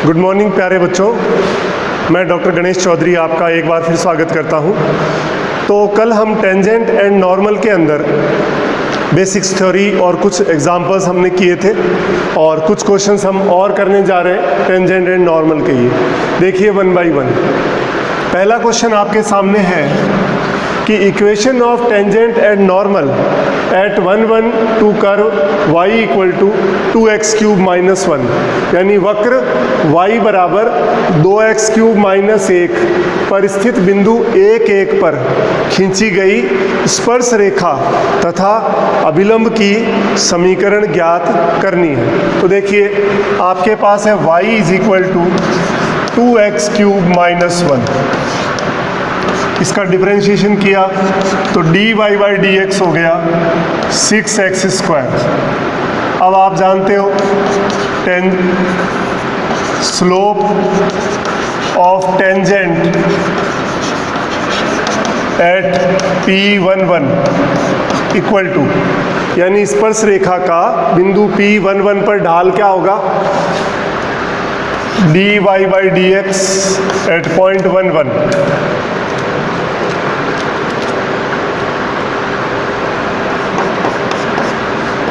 Good morning प्यारे बच्चों, मैं डॉक्टर गणेश चौधरी आपका एक बार फिर स्वागत करता हूं। तो कल हम टेंजेंट एंड नॉर्मल के अंदर बेसिक्स थ्योरी और कुछ एग्जांपल्स हमने किए थे और कुछ क्वेश्चंस हम और करने जा रहे हैं टेंजेंट एंड नॉर्मल के। ये देखिए वन बाय वन। पहला क्वेश्चन आपके सामने है कि equation of tangent and normal at 1 1 to curve y equal to 2x cube minus 1, यानी वक्र y बराबर 2x क्यूब माइनस 1 पर स्थित बिंदु 1 1 पर खींची गई स्पर्श रेखा तथा अभिलंब की समीकरण ज्ञात करनी है। तो देखिए आपके पास है y is equal to 2x cube minus 1, इसका डिफरेंशिएशन किया तो dy बाई डी एक्स हो गया 6x स्क्वायर। अब आप जानते हो slope of tangent at P11 equal to, यानी स्पर्श रेखा का बिंदु P11 पर ढाल क्या होगा, dy by D x at point 11।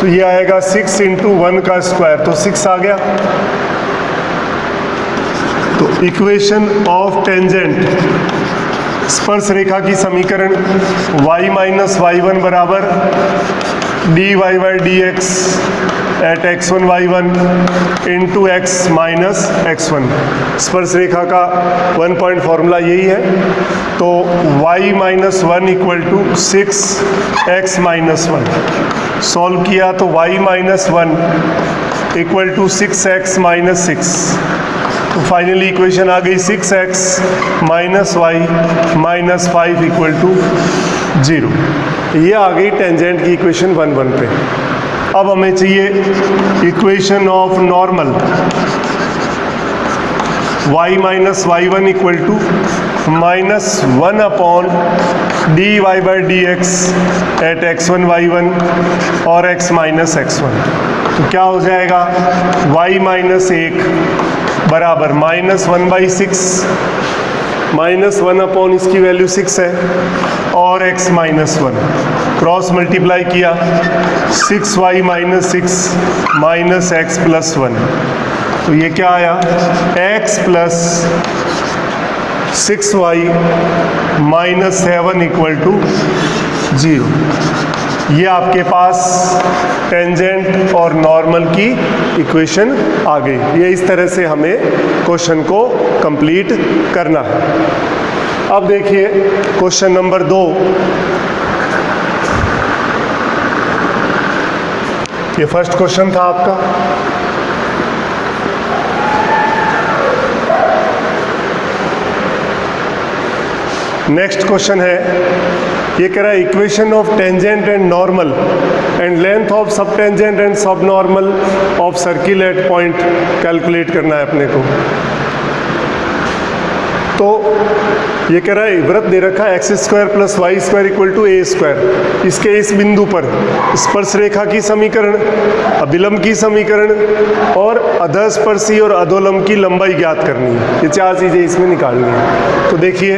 तो ये आएगा 6 इंटू 1 का स्क्वायर, तो 6 आ गया। तो इक्वेशन ऑफ टेंजेंट स्पर्श रेखा की समीकरण y माइनस y1 बराबर dy by D x at x1 y1 into x minus x1। स्पर्श रेखा का 1 पॉइंट फॉर्मूला यही है। तो y minus 1 equal to 6x minus 1। Solve किया तो y minus 1 equal to 6x minus 6। तो फाइनली इक्वेशन आ गई 6x minus y minus 5 equal to 0। ये आ गई टेंजेंट की इक्वेशन 1 1 पे। अब हमें चाहिए equation of normal y minus y1 equal to minus 1 upon dy by D x at x1 y1 और x माइनस x1। तो क्या हो जाएगा, y माइनस 1 बराबर माइनस 1 बाई 6, माइनस 1 अपॉन इसकी वैल्यू 6 है और x माइनस 1 क्रॉस मल्टीप्लाई किया 6y minus 6 minus x plus 1। तो ये क्या आया, x plus 6y minus 7 equal to 0। ये आपके पास टेंजेंट और नॉर्मल की इक्वेशन आ गई। ये इस तरह से हमें क्वेश्चन को कंप्लीट करना है। अब देखिए क्वेश्चन नंबर 2। ये फर्स्ट क्वेश्चन था आपका। नेक्स्ट क्वेश्चन है, ये कह रहा है equation of tangent and normal and length of sub tangent and सब normal of circle eight point calculate करना है अपने को। तो ये कह रहा है वृत्त दे रखा है x square plus Y square equal to A square. इसके इस बिंदु पर स्पर्श रेखा की समीकरण, अभिलंब की समीकरण और अधस्पर्शी और अधोलंब की लंबाई ज्ञात करनी है। ये 4 चीज़ें इसमें निकालनी है। तो देखिए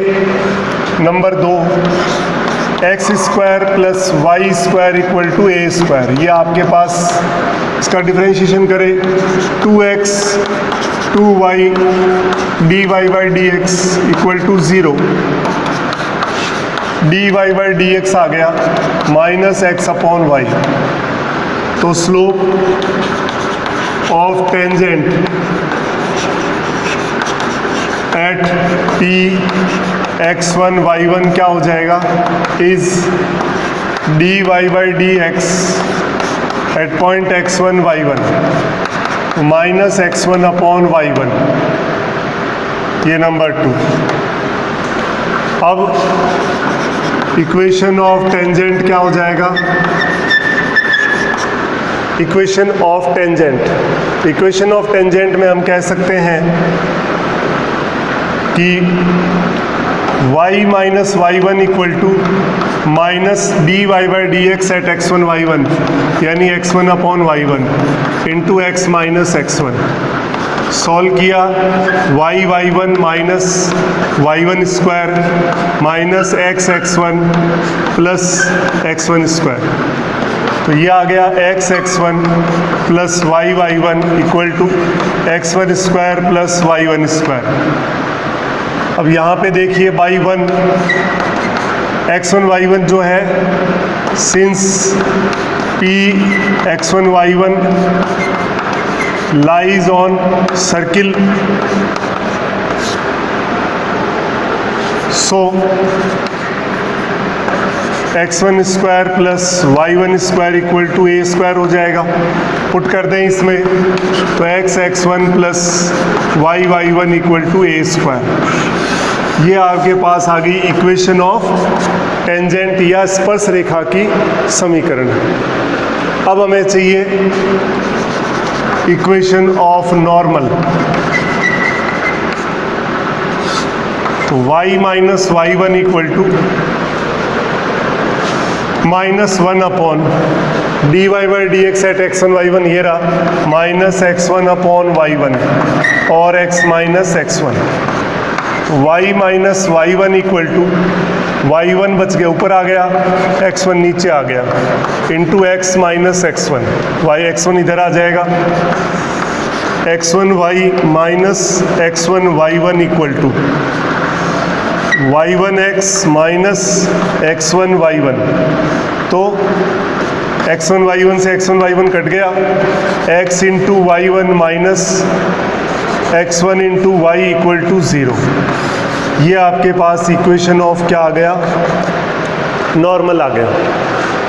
number 2, X square plus Y square equal to A square. ये आपके पास इसका डिफरेंशिएशन करें 2x 2y dy by D x equal to 0। dy by D X आ गया माइनस x अपॉन वाई। तो slope of tangent at P x1 y1 क्या हो जाएगा, is dy by D x at point x1 y1 minus x1 upon y1। ये number 2। अब equation of tangent क्या हो जाएगा, equation of tangent. Equation of tangent में हम कह सकते हैं कि y minus y1 equal to minus dy by D x at x1 y1, यानी x1 upon y1 into x minus x1। Solve किया, y1 minus y1 square minus x1 plus x1 square. तो ये आ गया x1 plus y1 equal to x1 square plus y1 square. अब यहाँ पे देखिए y1 x1 y1 जो है, since p x1 y1 lies on circle, so x1 square plus y1 square equal to a square हो जाएगा। पुट कर दें इसमें, तो x1 plus y1 equal to a square. ये आपके पास आ गई इक्वेशन ऑफ टेंजेंट या स्पर्श रेखा की समीकरण। अब हमें चाहिए इक्वेशन ऑफ नॉर्मल। तो y minus y1 equal to -1 upon dy by D x at x1 y1, ये रहा माइनस x1 अपॉन y1 और x minus x1। y minus y1 equal to y1 बच गया, ऊपर आ गया, x1 नीचे आ गया, into x minus x1, x1 इधर आ जाएगा, x1 y minus x1 y1 equal to y1x minus x1 y1। तो x1 y1 से x1 y1 कट गया, x into y1 minus x1 into y equal to 0। ये आपके पास equation of क्या आ गया, नॉर्मल आ गया।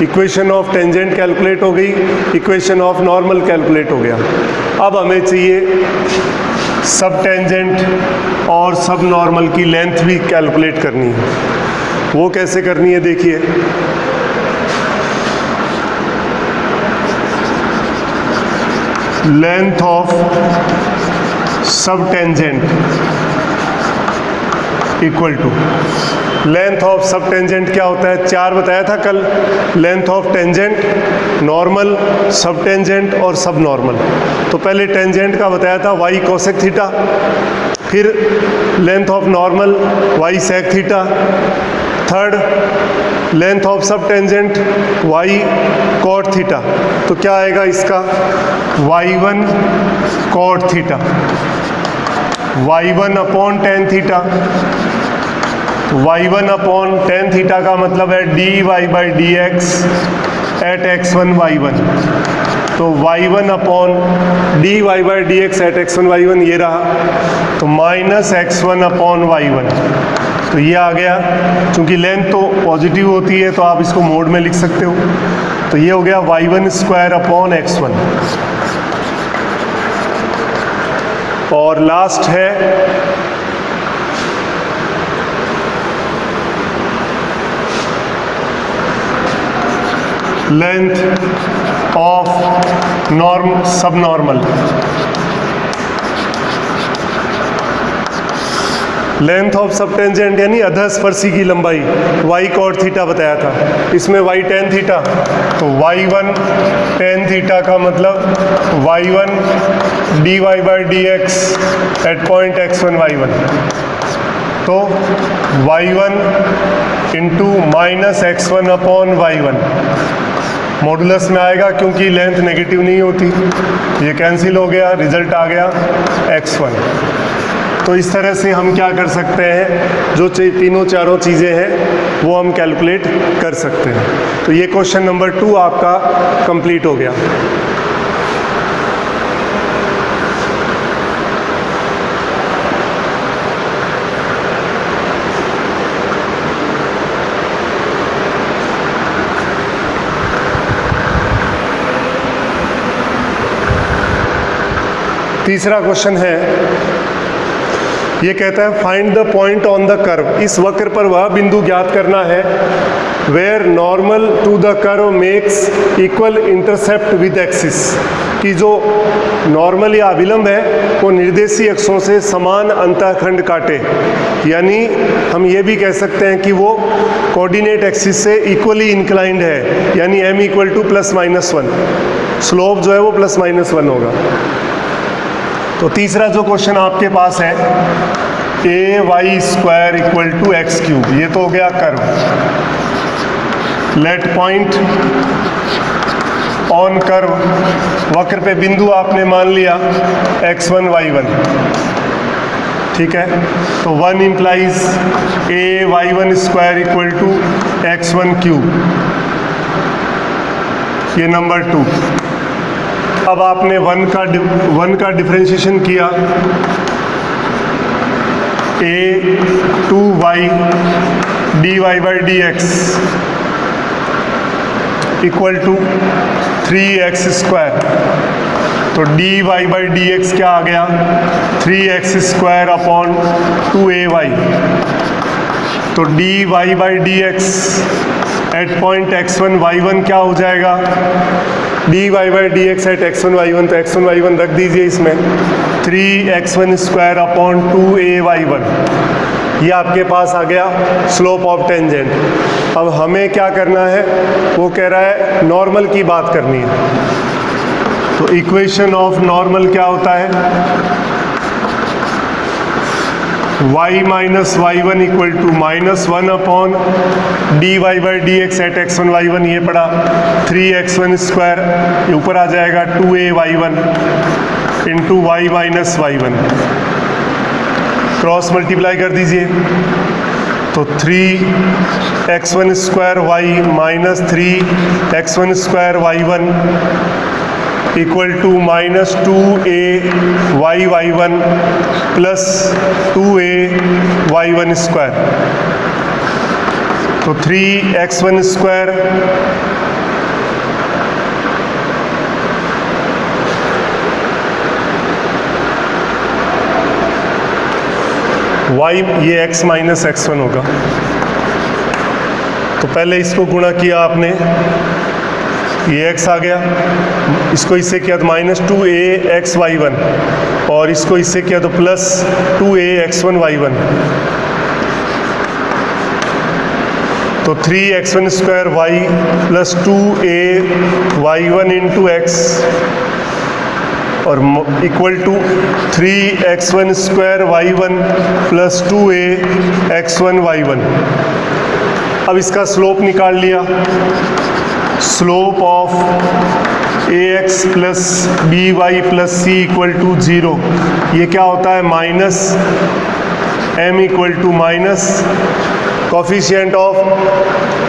इक्वेशन ऑफ टेंजेंट कैलकुलेट हो गई, इक्वेशन ऑफ नॉर्मल कैलकुलेट हो गया। अब हमें चाहिए सब टेंजेंट और सब नॉर्मल की लेंथ भी कैलकुलेट करनी है। वो कैसे करनी है देखिए, length of sub tangent equal to, length of sub tangent क्या होता है, 4 बताया था कल, length of tangent, normal, sub tangent और सब नॉर्मल। तो पहले टेंजेंट का बताया था y कोसेक थीटा, फिर length of normal y sec theta, third length of sub tangent y cot theta. तो क्या आएगा इसका, y1 cot theta, y1 upon tan theta. y1 upon tan theta का मतलब है dy by D x at x1 y1। तो y1 upon dy by D x at x1 y1 ये रहा, तो माइनस x1 अपॉन y1। तो ये आ गया, क्योंकि लेंथ तो पॉजिटिव होती है तो आप इसको मोड में लिख सकते हो। तो ये हो गया y1 स्क्वायर अपॉन x1। और लास्ट है लेंथ ऑफ नॉर्म सब normal. Length of sub tangent यानी अधस्पर्शी की लंबाई, y कॉट थीटा बताया था, इसमें y टेन थीटा, तो y1 टेन थीटा का मतलब y1 dy by D x at point x1 y1। तो y1 into minus x1 upon y1 modulus में आएगा, क्योंकि लेंथ नेगेटिव नहीं होती, ये कैंसिल हो गया, रिजल्ट आ गया x1। तो इस तरह से हम क्या कर सकते हैं, जो तीनों चारों चीज़ें हैं वो हम कैलकुलेट कर सकते हैं। तो ये क्वेश्चन नंबर 2 आपका कंप्लीट हो गया। तीसरा क्वेश्चन है, ये कहता है find the point on the curve. इस वक्र पर वह बिंदु ज्ञात करना है where normal to the curve makes equal intercept with axis, कि जो नॉर्मल या अभिलंब है वो निर्देशीय अक्षों से समान अंतःखंड काटे, यानी हम ये भी कह सकते हैं कि वो कोऑर्डिनेट एक्सिस से इक्वली इंक्लाइंड है, यानी m इक्वल टू +-1, स्लोप जो है वो +-1 होगा। तो तीसरा जो क्वेश्चन आपके पास है ay square equal to x cube, ये तो हो गया curve. Let point on curve, वक्र पे बिंदु आपने मान लिया x1 y1, ठीक है। तो 1 implies a y1 square equal to x1 cube, ये नंबर 2। अब आपने 1 का डिफरेंशिएशन किया, a 2y dy by D x equal to 3x square. तो dy बाई डी एक्स क्या आ गया, 3x स्क्वायर अपॉन 2ay। तो dy by D x at point x1 y1 क्या हो जाएगा, dy by D x at x1 y1, तो x1 y1 रख दीजिए इसमें, 3x1 स्क्वायर अपॉन 2ay1, ये आपके पास आ गया स्लोप ऑफ टेंजेंट। अब हमें क्या करना है, वो कह रहा है नॉर्मल की बात करनी है। तो इक्वेशन ऑफ नॉर्मल क्या होता है, y minus y1 equal to -1 upon dy by D x at x1 y1, ये पड़ा 3x1 स्क्वायर, ये ऊपर आ जाएगा 2ay1 into y minus y1, cross multiply कर दीजिए। तो 3x1 square y minus 3x1 square y1 equal to -2a y1 plus 2a y1 square. तो 3x1 स्क्वायर y, ये x माइनस x1 होगा। तो पहले इसको गुणा किया आपने, ये x आ गया, इसको इससे किया तो -2ax y1, और इसको इससे किया तो प्लस 2ax1 y1। तो 3x1 square y plus 2a y1 into x और equal to 3x1 square y1 plus 2ax1 y1। अब इसका स्लोप निकाल लिया, slope of ax plus by plus c equal to 0, ये क्या होता है, minus m equal to minus coefficient of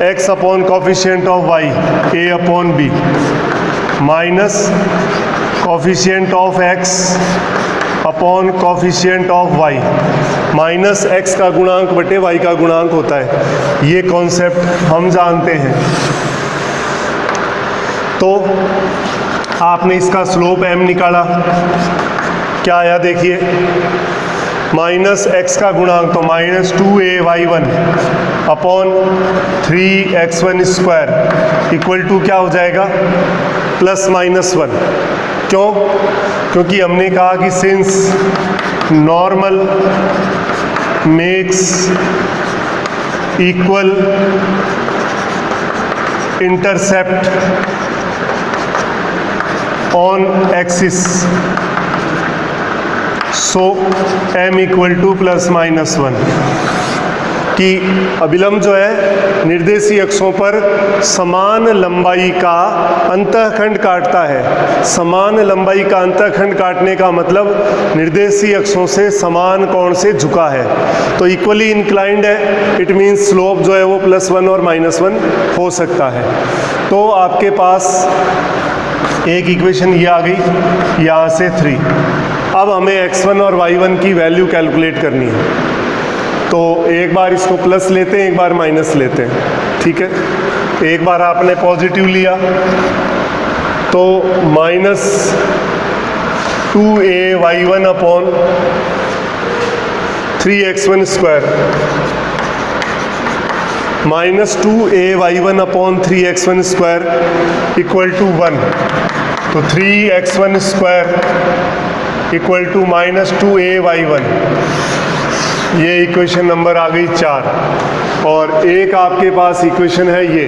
x upon coefficient of y a upon b minus coefficient of x upon coefficient of y, minus x का गुणांक बटे y का गुणांक होता है। ये कॉन्सेप्ट हम जानते हैं। तो आपने इसका स्लोप m निकाला, क्या आया देखिए, माइनस x का गुणांक तो minus 2ay1 upon 3x1 square equal to क्या हो जाएगा, प्लस -1। क्यों, क्योंकि हमने कहा कि since normal makes equal intercept on axis, so m equal to +-1, कि अभिलंब जो है निर्देशीय अक्षों पर समान लंबाई का अंतःखंड काटता है। समान लंबाई का अंतःखंड काटने का मतलब निर्देशीय अक्षों से समान कोण से झुका है, तो इक्वली इंक्लाइंड है, इट मीन्स स्लोप जो है वो +1 और -1 हो सकता है। तो आपके पास एक इक्वेशन ये आ गई, यहाँ से 3। अब हमें x1 और y1 की वैल्यू कैलकुलेट करनी है। तो एक बार इसको प्लस लेते हैं, एक बार माइनस लेते हैं, ठीक है। एक बार आपने पॉजिटिव लिया तो -2ay1 upon 3x1 square, -2ay1 upon 3x1 square equal to 1। तो 3x1 square equal to -2ay1, ये इक्वेशन नंबर आ गई 4। और एक आपके पास इक्वेशन है ये,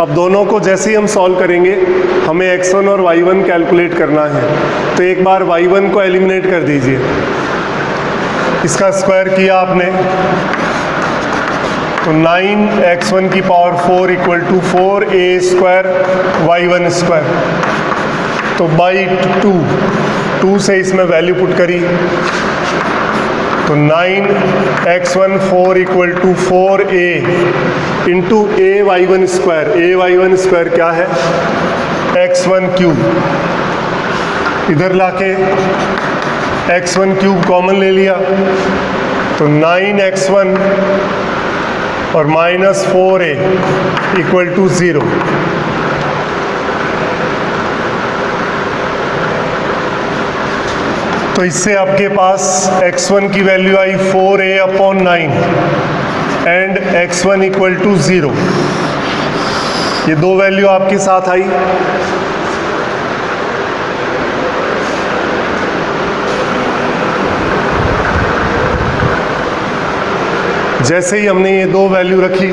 अब दोनों को जैसे ही हम सॉल्व करेंगे हमें x1 और y1 कैलकुलेट करना है। तो एक बार y1 को एलिमिनेट कर दीजिए, इसका स्क्वायर किया आपने तो 9x1 की power 4 equal to 4a square y1 square. तो बाई 2 से इसमें वैल्यू पुट करी तो 9x1 4 equal to 4a into a y1 square. a y1 square क्या है? x1 cube. इधर लाके x1 क्यूब कॉमन ले लिया तो 9x1 और माइनस 4a इक्वल टू 0। तो इससे आपके पास x1 की वैल्यू आई 4a upon 9 and x1 equal to 0। ये दो वैल्यू आपके साथ आई। जैसे ही हमने ये दो वैल्यू रखी,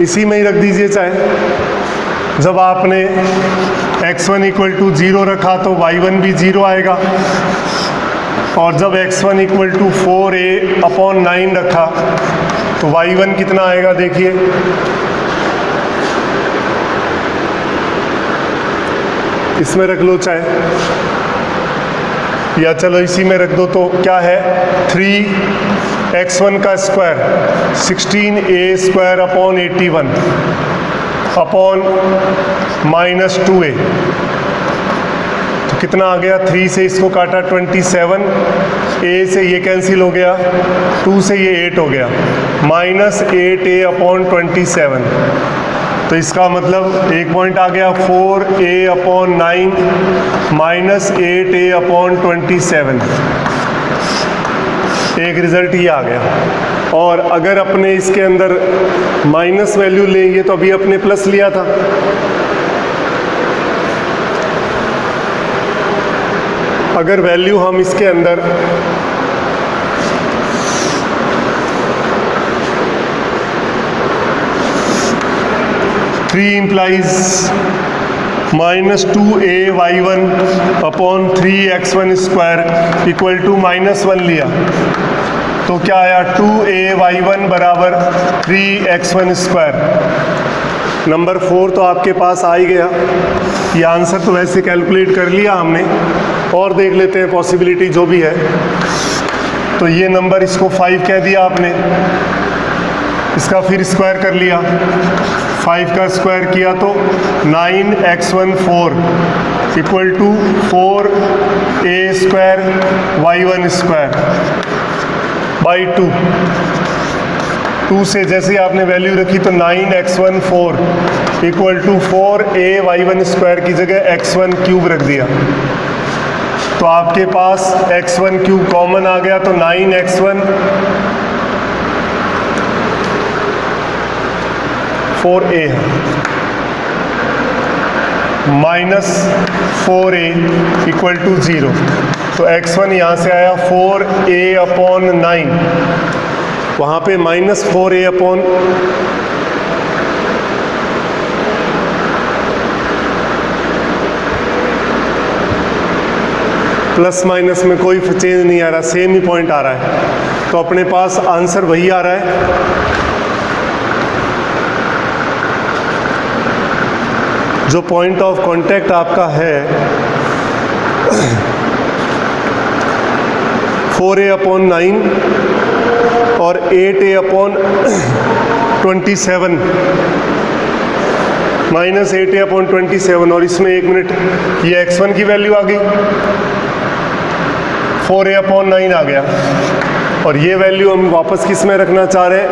इसी में ही रख दीजिए चाहे। जब आपने x1 इक्वल टू 0 रखा तो y1 भी 0 आएगा, और जब x1 equal to 4a upon 9 रखा तो y1 कितना आएगा देखिए। इसमें रख लो चाहे, या चलो इसी में रख दो। तो क्या है 3x1 का square 16a square upon 81 upon minus 2a। तो कितना आ गया? 3 से इसको काटा 27, a से ये कैंसिल हो गया, 2 से ये 8 हो गया, माइनस 8a अपॉन 27। तो इसका मतलब एक पॉइंट आ गया 4a upon 9 minus 8a upon 27। एक रिजल्ट ये आ गया। और अगर अपने इसके अंदर माइनस वैल्यू लेंगे तो अभी अपने प्लस लिया था, अगर वैल्यू हम इसके अंदर three implies minus 2a y1 upon 3x1 square equal to minus 1 लिया तो क्या आया? 2a y1 बराबर 3x1 स्क्वायर। नंबर 4 तो आपके पास आ ही गया। ये आंसर तो वैसे कैलकुलेट कर लिया हमने, और देख लेते हैं पॉसिबिलिटी जो भी है। तो ये नंबर, इसको 5 कह दिया आपने, इसका फिर स्क्वायर कर लिया, 5 का स्क्वायर किया तो 9x1 4 equal to 4a square y1 square by 2 से जैसे ही आपने वैल्यू रखी तो 9x1 4 equal to 4a y1 square की जगह x1 क्यूब रख दिया। तो आपके पास x1 क्यूब कॉमन आ गया तो 9x1 4a है माइनस 4a इक्वल टू 0। तो x1 यहाँ से आया 4a अपॉन 9, वहाँ पे minus 4a upon plus minus में कोई चेंज नहीं आ रहा, सेम ही पॉइंट आ रहा है। तो अपने पास आंसर वही आ रहा है जो पॉइंट ऑफ कांटेक्ट आपका है 4a अपॉन 9 और 8a upon 27 minus 8a upon 27। और इसमें 1 मिनट, ये x1 की वैल्यू आ गई, 4a अपॉन 9 आ गया, और ये वैल्यू हम वापस किस में रखना चाह रहे हैं?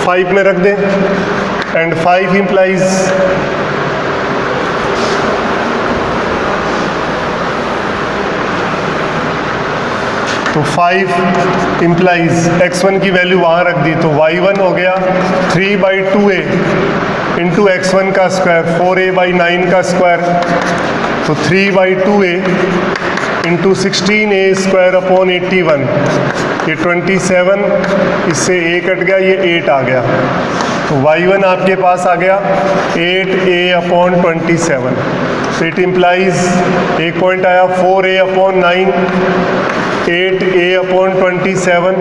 5 में रख दें, एंड 5 इम्प्लाइज तो 5 इम्प्लाइज x1 की वैल्यू वहाँ रख दी तो y1 हो गया 3/2a इंटू x1 का स्क्वायर 4a/9 का स्क्वायर। तो तो 3/2a इंटू 16a² अपॉन 81, ये 27, इससे a कट गया, ये 8 आ गया। तो y1 आपके पास आ गया 8a अपॉन 27। तो इट इम्प्लाइज, एक पॉइंट आया 4a अपॉन 9, 8a अपॉन 27,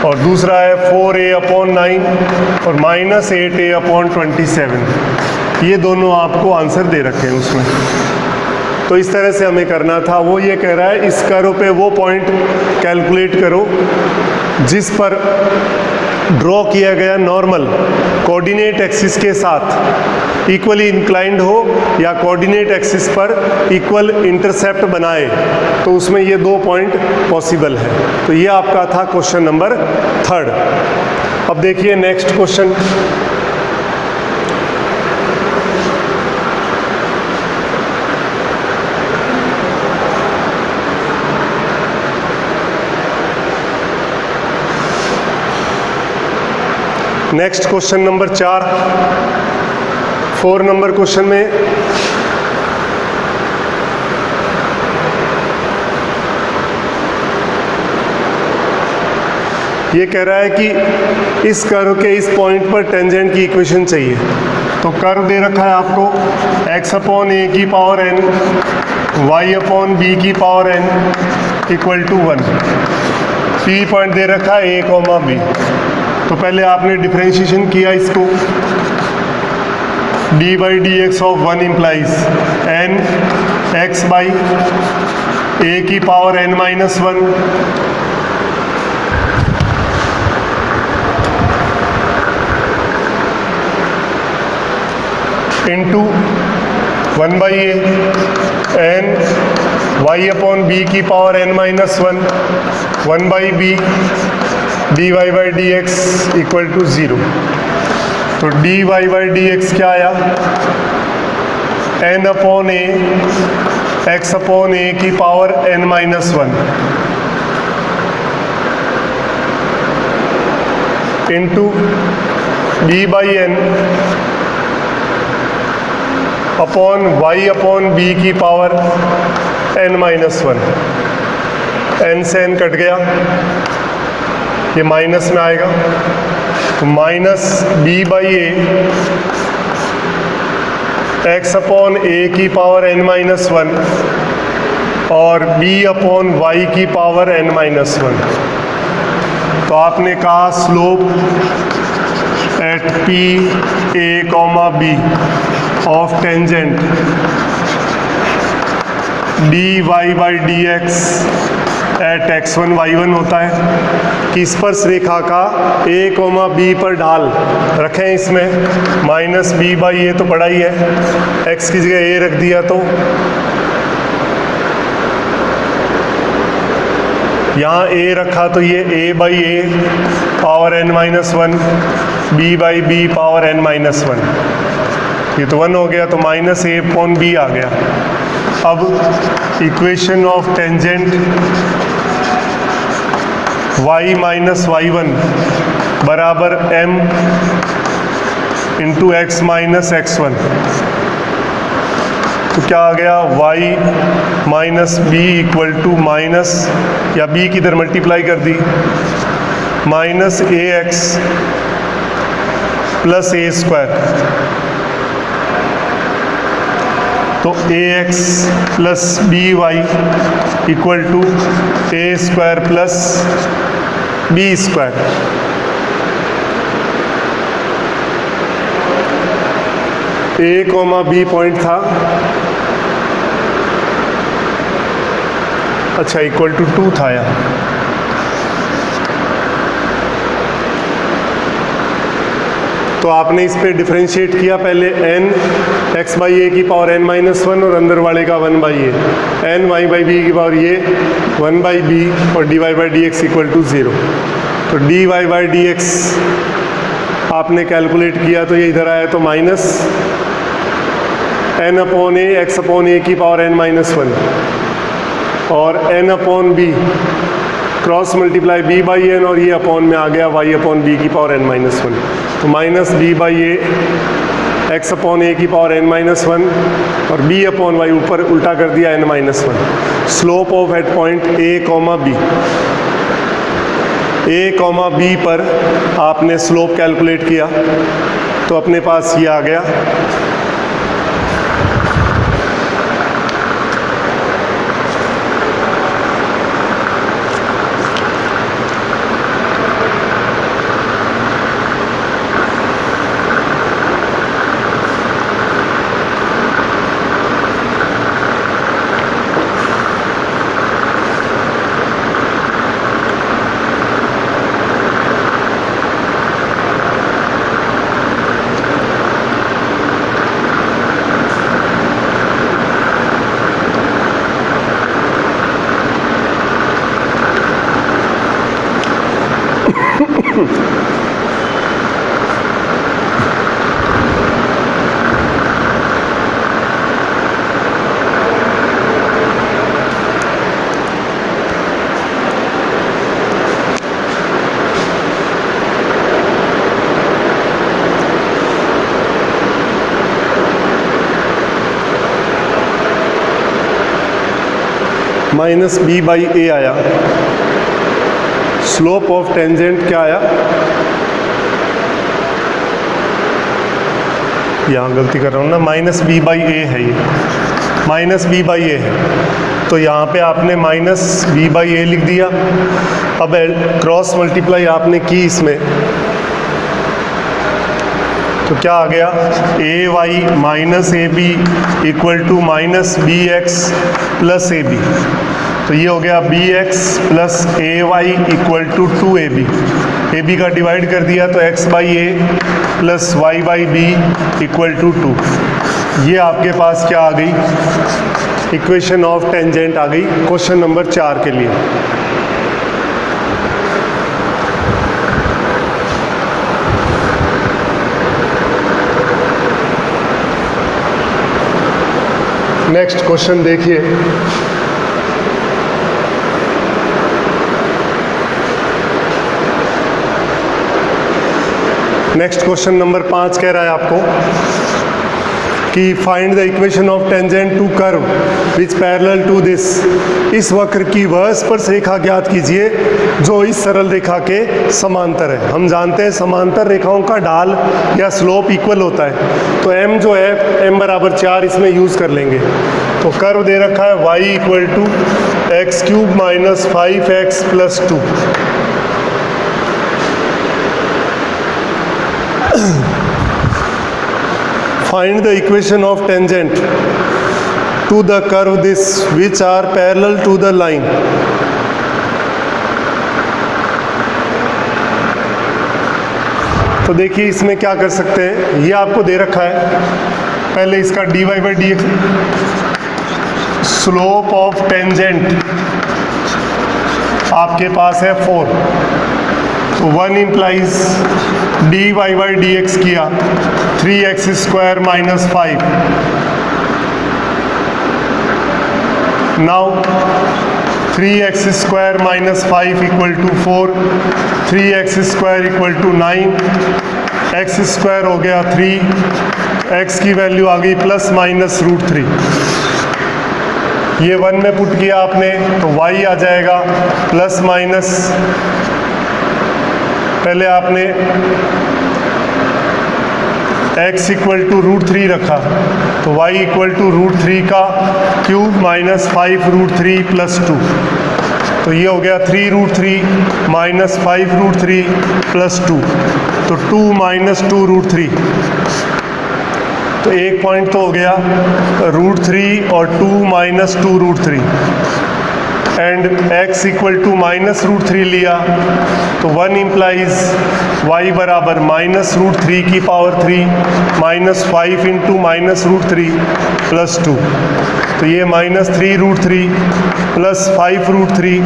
और दूसरा है 4a अपॉन 9 और माइनस 8a अपॉन 27। ये दोनों आपको आंसर दे रखे हैं उसमें। तो इस तरह से हमें करना था। वो ये कह रहा है इस कर्व पे वो पॉइंट कैलकुलेट करो जिस पर ड्रॉ किया गया नॉर्मल कोऑर्डिनेट एक्सिस के साथ इक्वली इंक्लाइंड हो या कोऑर्डिनेट एक्सिस पर इक्वल इंटरसेप्ट बनाए, तो उसमें ये 2 पॉइंट पॉसिबल है। तो ये आपका था क्वेश्चन नंबर 3। अब देखिए next question. Next question number 4 number question में ये कह रहा है कि इस कर्व के इस पॉइंट पर टेंजेंट की इक्वेशन चाहिए। तो कर्व दे रखा है आपको x अपॉन a की power n, y upon b की power n equal to 1। p point दे रखा है a, b। तो पहले आपने डिफरेंशिएशन किया इसको, d by D x of 1 implies n x by a की power n minus 1 into 1 by a n y upon b की power n minus 1 1 by b dy by D x equal to 0। तो dy by D x क्या आया, n upon a x upon a की power n minus 1 into b by n upon y upon b की power n minus 1। n से n cut गया, ये minus में आएगा। तो minus b by A x upon ए की पावर n माइनस 1 और b अपॉन y की पावर n माइनस 1। तो आपने कहा slope at p a, b of tangent dy by D x at x1 y1 होता है कि स्पर्श रेखा का a, b पर ढाल रखें। इसमें माइनस b बाई ए तो पड़ा ही है, x की जगह a रख दिया, तो यहाँ a रखा तो ये a by A power n minus 1, b by b power n minus 1, ये तो 1 हो गया। तो माइनस a अपॉन b आ गया। अब equation of tangent y minus y1 बराबर m into x minus x1। तो क्या आ गया, y minus B equal to minus, या b की इधर मल्टीप्लाई कर दी, minus A X plus A square. तो A X plus B Y equal to A square plus B square. A comma B point था, अच्छा इक्वल टू 2 था यहाँ। तो आपने इस पे डिफरेंशिएट किया, पहले n x बाई ए की पावर n माइनस 1 और अंदर वाले का 1 by a, n y by b की पावर ये 1 बाई बी और d y by D x equal to 0। तो d y by D x आपने कैलकुलेट किया तो ये इधर आया, तो minus n upon a x upon ए की पावर n माइनस 1 और n upon b cross multiply b by n और ये अपॉन में आ गया y अपॉन बी की पावर n माइनस 1। तो minus b by A x upon ए की पावर n-1 और b अपॉन वाई ऊपर उल्टा कर दिया n-1। Slope of at point a, b, a, b पर आपने स्लोप कैलकुलेट किया तो अपने पास ये आ गया। माइनस बी बाई ए आया। स्लोप ऑफ टेंजेंट क्या आया, यहाँ गलती कर रहा हूँ ना, माइनस बी बाई ए है, ये माइनस बी बाई ए है, तो यहाँ पे आपने माइनस बी बाई ए लिख दिया। अब क्रॉस मल्टीप्लाई आपने की इसमें, तो क्या आ गया, A Y minus A B equal to minus B X plus A B. तो ये हो गया B X plus A Y equal to 2ab। A B का डिवाइड कर दिया तो x by A plus Y by B equal to 2। ये आपके पास क्या आ गई, इक्वेशन ऑफ टेंजेंट आ गई क्वेश्चन नंबर 4 के लिए। नेक्स्ट क्वेश्चन देखिए, नेक्स्ट क्वेश्चन नंबर 5 कह रहा है आपको कि find the equation of tangent to curve which parallel to this. इस वक्र की वह स्पर्श रेखा ज्ञात कीजिए जो इस सरल रेखा के समांतर है। हम जानते हैं समांतर रेखाओं का ढाल या स्लोप इक्वल होता है, तो m जो है m बराबर 4 इसमें यूज़ कर लेंगे। तो कर्व दे रखा है y equal to x cube minus 5x plus 2। Find the equation of tangent to the curve this which are parallel to the line। तो देखिए इसमें क्या कर सकते हैं, ये आपको दे रखा है, पहले इसका dy by D x, slope of tangent आपके पास है 4, तो 1 implies d y by D x किया 3x square minus 5। Now 3x square minus 5 equal to 4, 3x square equal to 9, x square हो गया 3, x की वैल्यू आ गई प्लस माइनस रूट 3। ये 1 में पुट किया आपने तो y आ जाएगा प्लस माइनस, पहले आपने x इक्वल टू रूट 3 रखा तो y इक्वल टू रूट 3 का क्यूब माइनस 5 रूट 3 प्लस 2। तो ये हो गया 3 रूट 3 माइनस 5 रूट 3 प्लस 2, तो 2 माइनस 2 रूट 3। तो एक पॉइंट तो हो गया रूट 3 और 2 minus 2 root 3, and x equal to minus root 3 लिया तो 1 इम्प्लाइज y बराबर माइनस रूट 3 की power 3 minus 5 into minus root 3 plus 2। तो ये minus 3 root 3 plus 5 root 3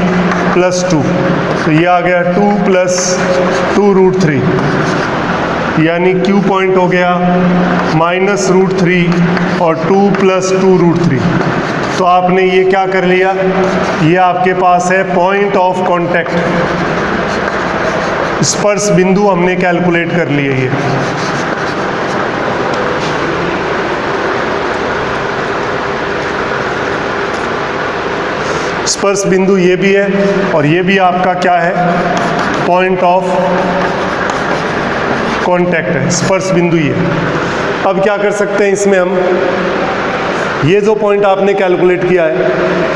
plus 2, तो ये आ गया 2 प्लस 2 रूट 3, यानी Q पॉइंट हो गया माइनस रूट 3 और 2 प्लस 2 रूट 3। तो आपने ये क्या कर लिया, ये आपके पास है पॉइंट ऑफ कांटेक्ट, स्पर्श बिंदु हमने कैलकुलेट कर लिए। ये स्पर्श बिंदु ये भी है और ये भी आपका क्या है, पॉइंट ऑफ कांटेक्ट है, स्पर्श बिंदु ये। अब क्या कर सकते हैं इसमें हम, ये जो पॉइंट आपने कैलकुलेट किया है,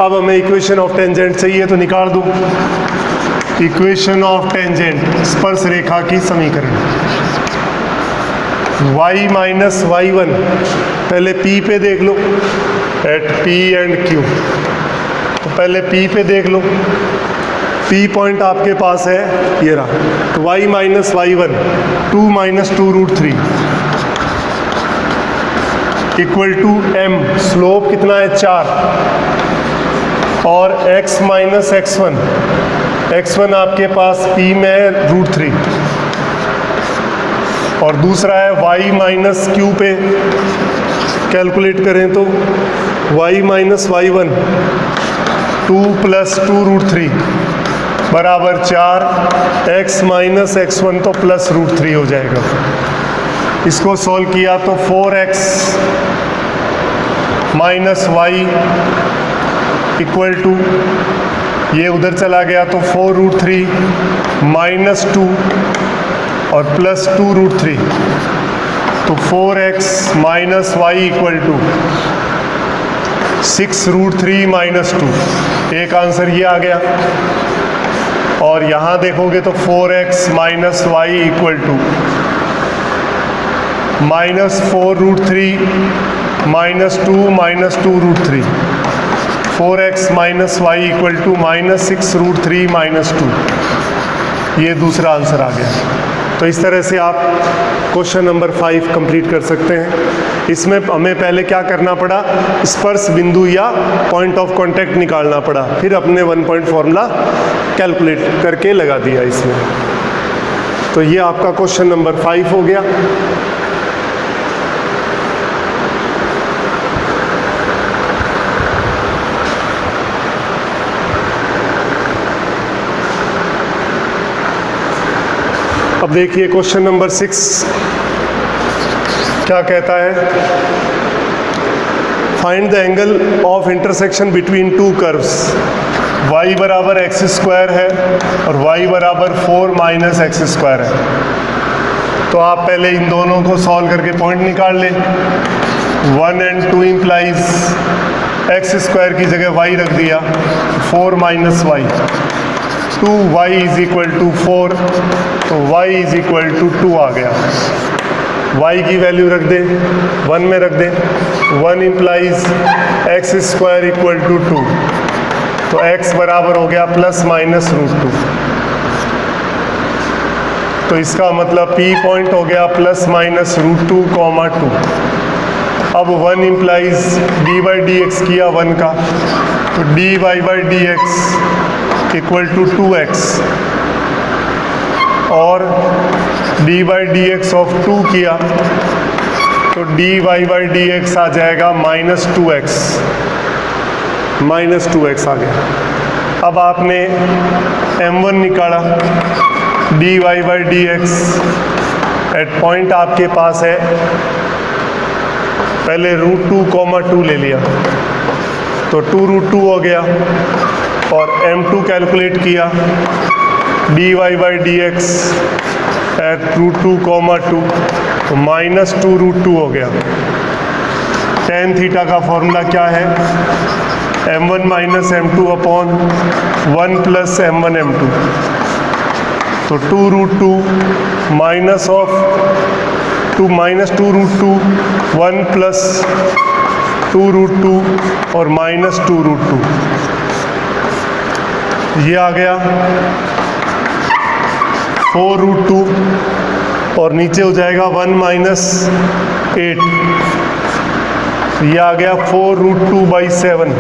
अब हमें इक्वेशन ऑफ टेंजेंट चाहिए तो निकाल दूं। इक्वेशन ऑफ टेंजेंट, स्पर्श रेखा की समीकरण, y माइनस y1, पहले P पे देख लो, एट P एंड Q। तो पहले P पे देख लो, P पॉइंट आपके पास है, ये रहा। तो y minus y1, 2 minus 2 root 3 equal to m, slope कितना है 4, और x माइनस x1, x1 आपके पास P में है रूट 3, और दूसरा है y माइनस Q पे कैलकुलेट करें तो y minus y1, 2 plus 2 root 3 बराबर 4, x माइनस x1 तो प्लस रूट 3 हो जाएगा। इसको सॉल्व किया तो 4x minus y equal to, ये उधर चला गया तो 4 रूट 3 माइनस 2 और प्लस 2 रूट 3, तो 4x minus y equal to 6 root 3 minus 2, एक आंसर ये आ गया। और यहाँ देखोगे तो 4x minus y equal to minus 4 root 3 minus 2 root 3, 4x minus y equal to minus 6 root 3 minus 2, ये दूसरा आंसर आ गया। तो इस तरह से आप क्वेश्चन नंबर 5 कंप्लीट कर सकते हैं। इसमें हमें पहले क्या करना पड़ा, स्पर्श बिंदु या पॉइंट ऑफ कांटेक्ट निकालना पड़ा, फिर अपने 1 पॉइंट फॉर्मूला कैलकुलेट करके लगा दिया इसमें। तो ये आपका क्वेश्चन नंबर 5 हो गया। अब देखिए क्वेश्चन नंबर 6 क्या कहता है, find the angle of intersection between two curves, y बराबर एक्स स्क्वायर है और y बराबर 4 माइनस एक्स स्क्वायर है। तो आप पहले इन दोनों को सॉल्व करके पॉइंट निकाल लें। 1 एंड 2 इम्प्लाइज एक्स स्क्वायर की जगह y रख दिया, 4 minus y, 2y is equal to 4, तो y इज इक्वल टू 2 आ गया। y की वैल्यू रख दे, 1 में रख दे, 1 implies x square equal to 2, तो x बराबर हो गया प्लस माइनस रूट 2। तो इसका मतलब P पॉइंट हो गया प्लस माइनस रूट 2 कॉमा 2। अब 1 implies d by D x किया 1 का, तो d y by D x equal to 2x, और d by D x of 2 किया तो dy बाई dx आ जाएगा माइनस 2x, माइनस 2x आ गया। अब आपने m1 निकाला, dy by dx at point आपके पास है, पहले रूट 2 कॉमा 2 ले लिया तो 2 रूट 2 हो गया, और m2 कैलकुलेट किया, dy by dx at root 2 comma 2, तो माइनस 2 रूट 2 हो गया। tan थीटा का फॉर्मूला क्या है, m1 minus m2 upon 1 plus m1 m2, तो 2 root 2 minus of 2 minus 2 root 2, 1 plus 2 root 2 और माइनस 2 रूट 2, ये आ गया 4 रूट 2, और नीचे हो जाएगा 1 माइनस 8, ये आ गया 4 रूट 2 बाई 7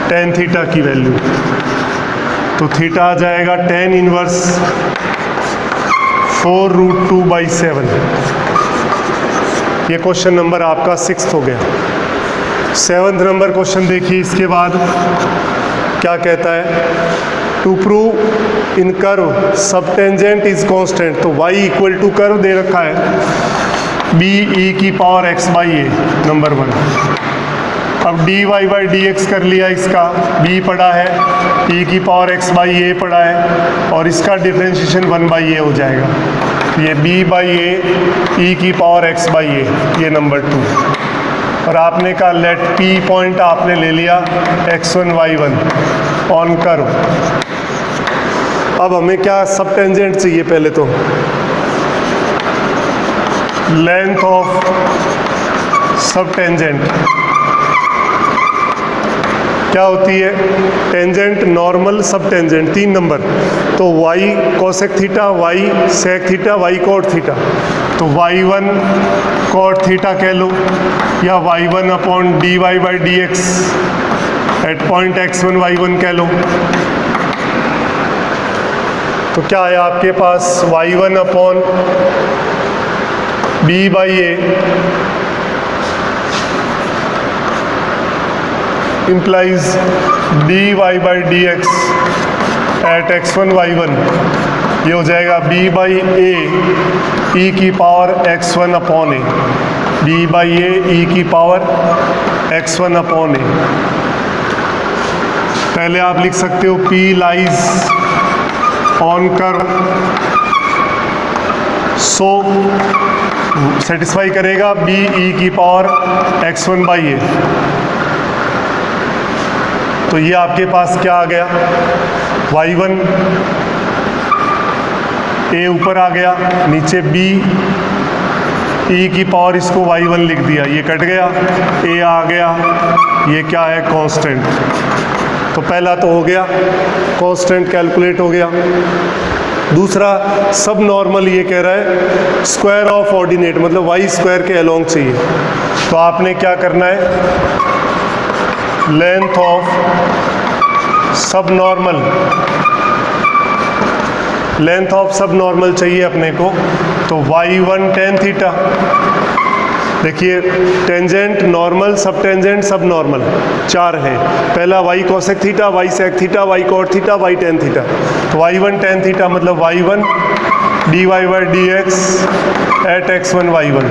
tan थीटा की वैल्यू। तो थीटा आ जाएगा tan इनवर्स 4 रूट 2 बाई 7। ये क्वेश्चन नंबर आपका 6 हो गया। 7th नंबर क्वेश्चन देखिए, इसके बाद क्या कहता है, टू प्रूव इन कर्व सब टेंजेंट इज कांस्टेंट, तो y इक्वल टू कर्व दे रखा है b e की power x by A, number 1। अब dy बाई dx कर लिया, इसका b पड़ा है, e की पावर x बाई a पड़ा है, और इसका डिफरेंशिएशन 1 बाई a हो जाएगा। ये b बाई a e की पावर x बाई a, ये नंबर 2। और आपने कहा लेट p पॉइंट आपने ले लिया x1 y1 ऑन कर्व। अब हमें क्या सब टेंजेंट चाहिए, पहले तो लेंथ ऑफ सब टेंजेंट क्या होती है, tangent, normal, sub tangent, 3 number. तो y cosec theta, y sec theta, y cot theta. तो y1 कॉट थीटा कह लो, या y1 upon dy by dx at point x1 y1 कह लो। तो क्या है आपके पास y1 upon b by a implies dy by dx at x1 y1, ये हो जाएगा b बाई a e की power x1 upon a, b by a e की पावर x1 अपॉन a। पहले आप लिख सकते हो p lies on curve, so satisfy करेगा b e की पावर x1 बाई a। तो ये आपके पास क्या आ गया, y1 a ऊपर आ गया, नीचे b e की पावर, इसको y1 लिख दिया, ये कट गया, a आ गया, ये क्या है कांस्टेंट। तो पहला तो हो गया, कांस्टेंट कैलकुलेट हो गया। दूसरा सब नॉर्मल, ये कह रहा है स्क्वायर ऑफ ऑर्डिनेट, मतलब y स्क्वायर के अलोंग चाहिए। तो आपने क्या करना है, length of sub normal, length of sub normal चाहिए अपने को। तो y1 tan थीटा, देखिए tangent, normal, sub tangent, sub normal 4 है। पहला y cosec theta, y sec theta, y cot theta, y tan theta. तो y1 tan थीटा मतलब y1 dy by dx at x1 y1।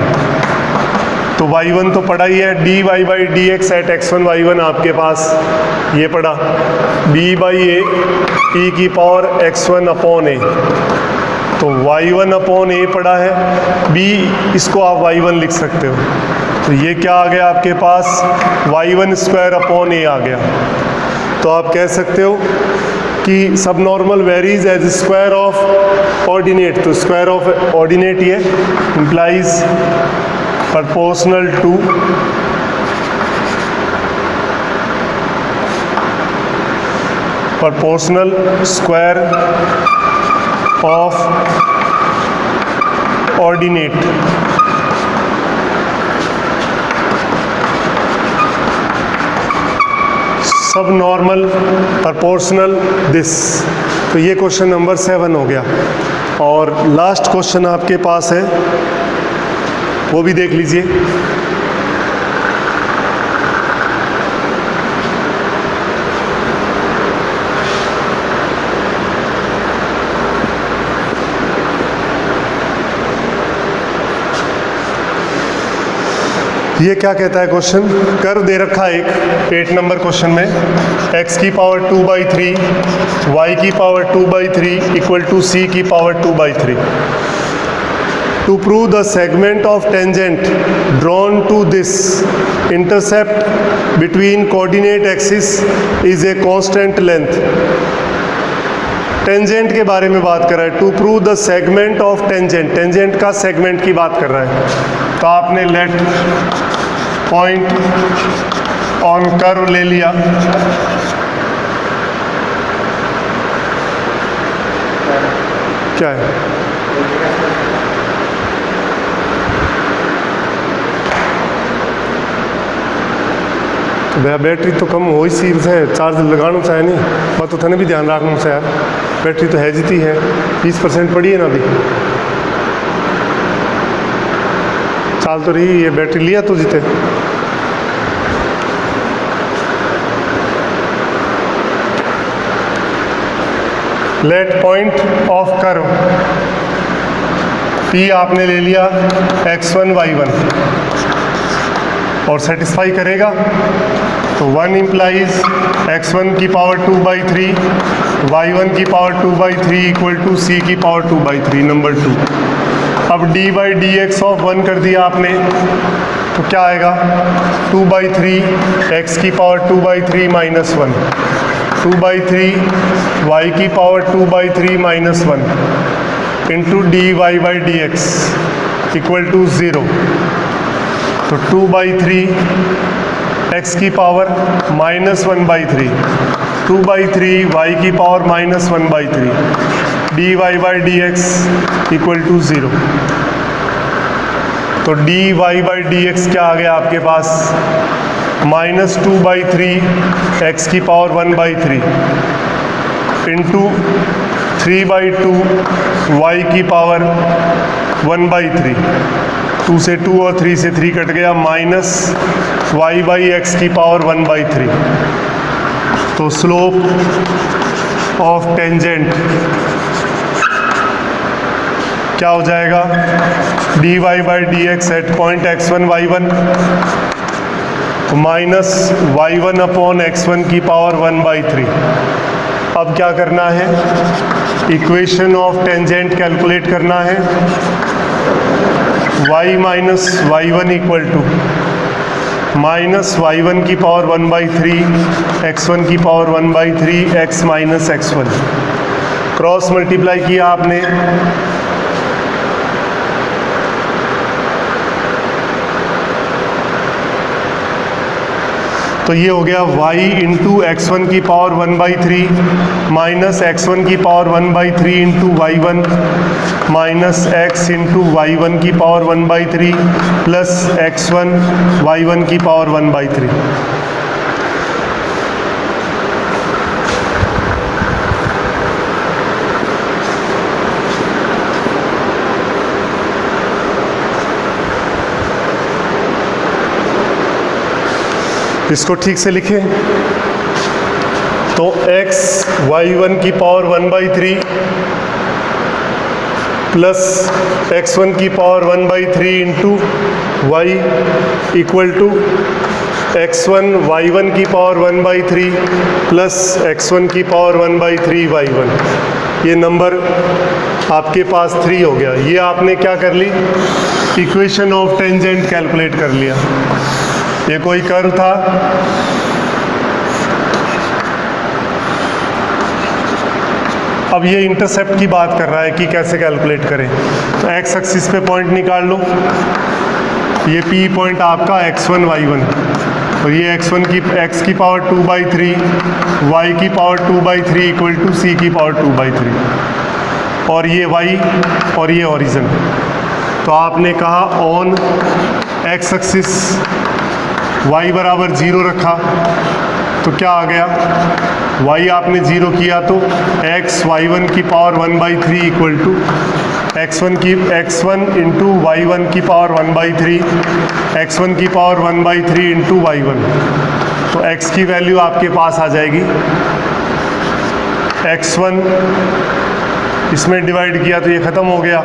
तो y1 तो पड़ा ही है, dy by dx at x1 y1 आपके पास ये पड़ा, b बाई a e की पावर x1 अपॉन a। तो y1 अपॉन a पड़ा है, b इसको आप y1 लिख सकते हो। तो ये क्या आ गया आपके पास, y1 स्क्वायर अपॉन a आ गया। तो आप कह सकते हो कि sub normal varies as square of ordinate. तो स्क्वायर ऑफ ऑर्डिनेट ये implies proportional to proportional square of ordinate। Sub normal proportional this। तो ये क्वेश्चन नंबर 7 हो गया। और लास्ट क्वेश्चन आपके पास है, वो भी देख लीजिए। ये क्या कहता है क्वेश्चन, कर्व दे रखा है एक 8 नंबर क्वेश्चन में, x की पावर 2/3, y की पावर 2/3 इक्वल टू c की power 2/3। To prove the segment of tangent drawn to this intercept between coordinate axis is a constant length। Tangent के बारे में बात कर रहा है, to prove the segment of tangent, tangent का सेगमेंट की बात कर रहा है। तो आपने लेट पॉइंट ऑन कर्व ले लिया, क्या है भैया, बैटरी तो कम हो सी है, चार्ज लगाना चाहे नहीं, मैं तो थने भी ध्यान रखना से यार, बैटरी तो है जीती है 20% पड़ी है ना, अभी चाल तो रही ये बैटरी लिया तो जीते। Let point of curve P आपने ले लिया x1 y1, और सेटिस्फाई करेगा। तो 1 इम्प्लाइज x1 की पावर 2/3 y1 की पावर 2/3 इक्वल टू c की पावर 2/3 नंबर 2। अब d by D x of 1 कर दिया आपने, तो क्या आएगा 2/3 x की पावर 2/3 माइनस 1, 2/3 y की power 2/3 minus 1 into d y by D x equal to 0। तो 2/3 x की पावर माइनस 1/3, 2/3 y की power minus 1/3 d y by D x equal to 0। तो d y by D x क्या आ गया आपके पास, माइनस 2/3 x की पावर 1/3 इंटू 3/2 y की पावर 1/3, 2 से 2 और 3 से 3 कट गया, माइनस y बाई एक्स की पावर 1/3। तो स्लोप ऑफ टेंजेंट क्या हो जाएगा, d y by D x at point x1 y1 minus y1 upon x1 की पावर 1/3। अब क्या करना है, इक्वेशन ऑफ टेंजेंट कैलकुलेट करना है। y minus y1 equal to minus y1 की पावर 1/3 x1 की power 1/3 x minus x1। Cross multiply किया आपने, तो ये हो गया y इंटू x1 की पावर 1/3 माइनस x1 की power 1/3 into y1 minus x into y1 की पावर 1/3 प्लस x1 y1 की पावर 1/3। इसको ठीक से लिखें तो x y1 की पावर 1/3 प्लस x1 की power 1/3 into y equal to x1 y1 की पावर 1/3 प्लस x1 की पावर 1/3 y1। ये नंबर आपके पास 3 हो गया। ये आपने क्या कर ली, इक्वेशन ऑफ टेंजेंट कैलकुलेट कर लिया। ये कोई कर्व था, अब ये इंटरसेप्ट की बात कर रहा है कि कैसे कैलकुलेट करें। तो एक्स एक्सिस पे पॉइंट निकाल लो, ये पी पॉइंट आपका x1 y1 और ये x1 की x की पावर 2/3 y की पावर 2/3 इक्वल टू c की पावर 2/3 और ये y और ये ओरिजिन। तो आपने कहा ऑन एक्स एक्सिस y बराबर 0 रखा, तो क्या आ गया, y आपने 0 किया तो x y1 की power 1/3 equal to x1 into y1 की पावर 1/3 x1 की पावर 1/3 इंटू y1। तो x की वैल्यू आपके पास आ जाएगी, x1 इसमें डिवाइड किया तो ये ख़त्म हो गया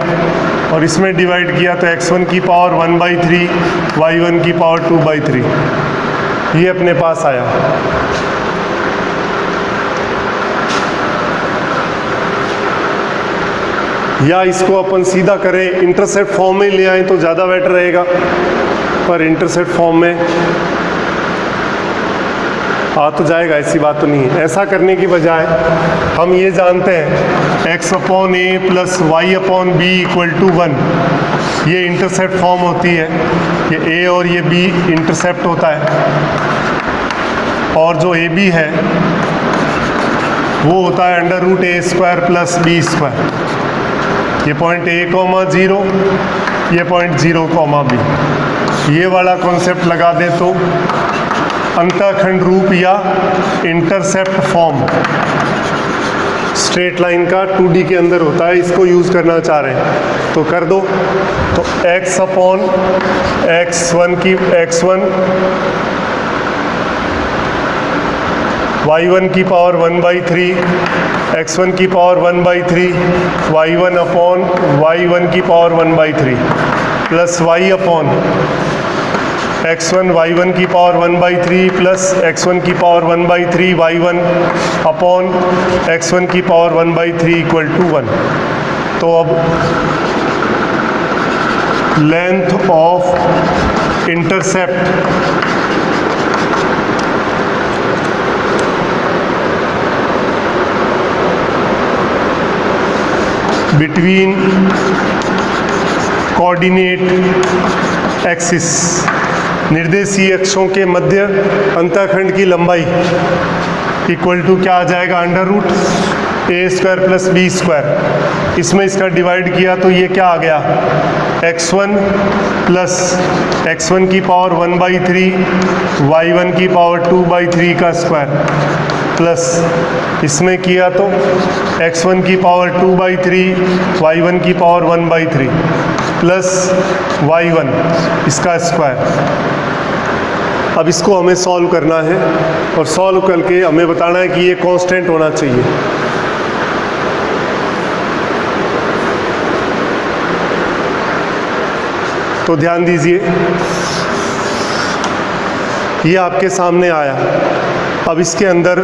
और इसमें डिवाइड किया तो x1 की पावर 1/3 y1 की पावर 2/3, ये अपने पास आया। या इसको अपन सीधा करें, इंटरसेप्ट फॉर्म में ले आए तो ज़्यादा बेटर रहेगा, पर इंटरसेप्ट फॉर्म में आ तो जाएगा, ऐसी बात तो नहीं है। ऐसा करने की बजाय हम ये जानते हैं x upon a plus y upon b equal to 1, ये इंटरसेप्ट फॉर्म होती है। ये a और ये b इंटरसेप्ट होता है और जो ए बी है वो होता है अंडर रूट ए स्क्वायर प्लस बी स्क्वायर। ये पॉइंट a, 0, ये पॉइंट 0, b। ये वाला कॉन्सेप्ट लगा दे तो अंतःखंड रूप या इंटरसेप्ट फॉर्म स्ट्रेट लाइन का 2D के अंदर होता है, इसको यूज़ करना चाह रहे हैं तो कर दो। तो x अपॉन x1 y1 की पावर 1/3 x1 की पावर 1/3 y1 अपॉन y1 की power 1/3 plus y upon x1 y1 की पावर 1/3 प्लस x1 की पावर 1/3 y1 अपॉन x1 की पावर 1/3 इक्वल टू 1। तो अब length of intercept between coordinate axis, निर्देशीय अक्षों के मध्य अंतःखंड की लंबाई इक्वल टू क्या आ जाएगा, under root a² plus b²। इसमें इसका डिवाइड किया तो ये क्या आ गया, x1 प्लस x1 की पावर 1/3 y1 की पावर 2/3 का स्क्वायर प्लस इसमें किया तो x1 की पावर 2/3 y1 की पावर 1/3 प्लस y1 इसका स्क्वायर। अब इसको हमें सॉल्व करना है और सॉल्व करके हमें बताना है कि ये कांस्टेंट होना चाहिए। तो ध्यान दीजिए, ये आपके सामने आया। अब इसके अंदर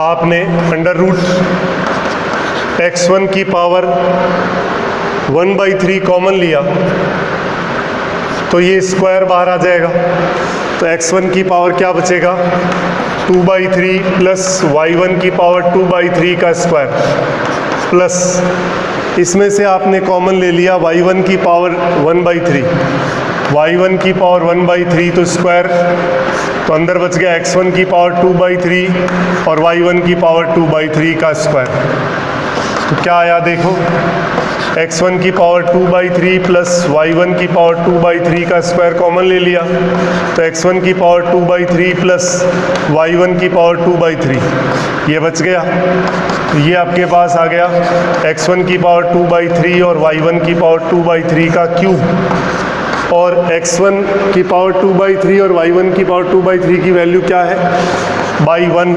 आपने अंडर रूट x1 की पावर 1/3 कॉमन लिया तो ये स्क्वायर बाहर आ जाएगा। तो x1 की पावर क्या बचेगा, 2/3 प्लस y1 की पावर 2/3 का स्क्वायर प्लस इसमें से आपने कॉमन ले लिया y1 की पावर 1/3, y1 की पावर 1/3 तो स्क्वायर, तो अंदर बच गया x1 की पावर 2/3 और y1 की पावर 2/3 का स्क्वायर। तो क्या आया देखो, x1 की पावर 2/3 प्लस y1 की पावर 2/3 का स्क्वायर कॉमन ले लिया तो x1 की पावर 2/3 प्लस y1 की पावर 2/3 ये बच गया। तो ये आपके पास आ गया x1 की पावर 2/3 और y1 की पावर 2/3 का क्यूब। और x1 की पावर 2/3 और y1 की पावर 2/3 की वैल्यू क्या है, बाई 1।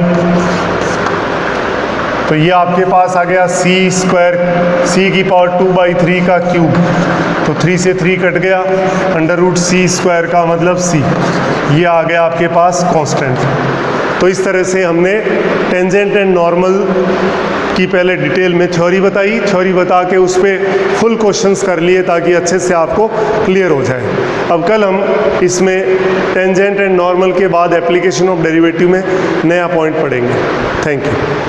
तो ये आपके पास आ गया c² c की पावर 2/3 का क्यूब। तो 3 से 3 कट गया, अंडर रूट c² का मतलब c। ये आ गया आपके पास कांस्टेंट। तो इस तरह से हमने टेंजेंट एंड नॉर्मल की पहले डिटेल में थ्योरी बताई, थ्योरी बता के उस पर फुल क्वेश्चंस कर लिए ताकि अच्छे से आपको क्लियर हो जाए। अब कल हम इसमें टेंजेंट एंड नॉर्मल के बाद एप्लीकेशन ऑफ डेरिवेटिव में नया पॉइंट पढ़ेंगे। Thank you.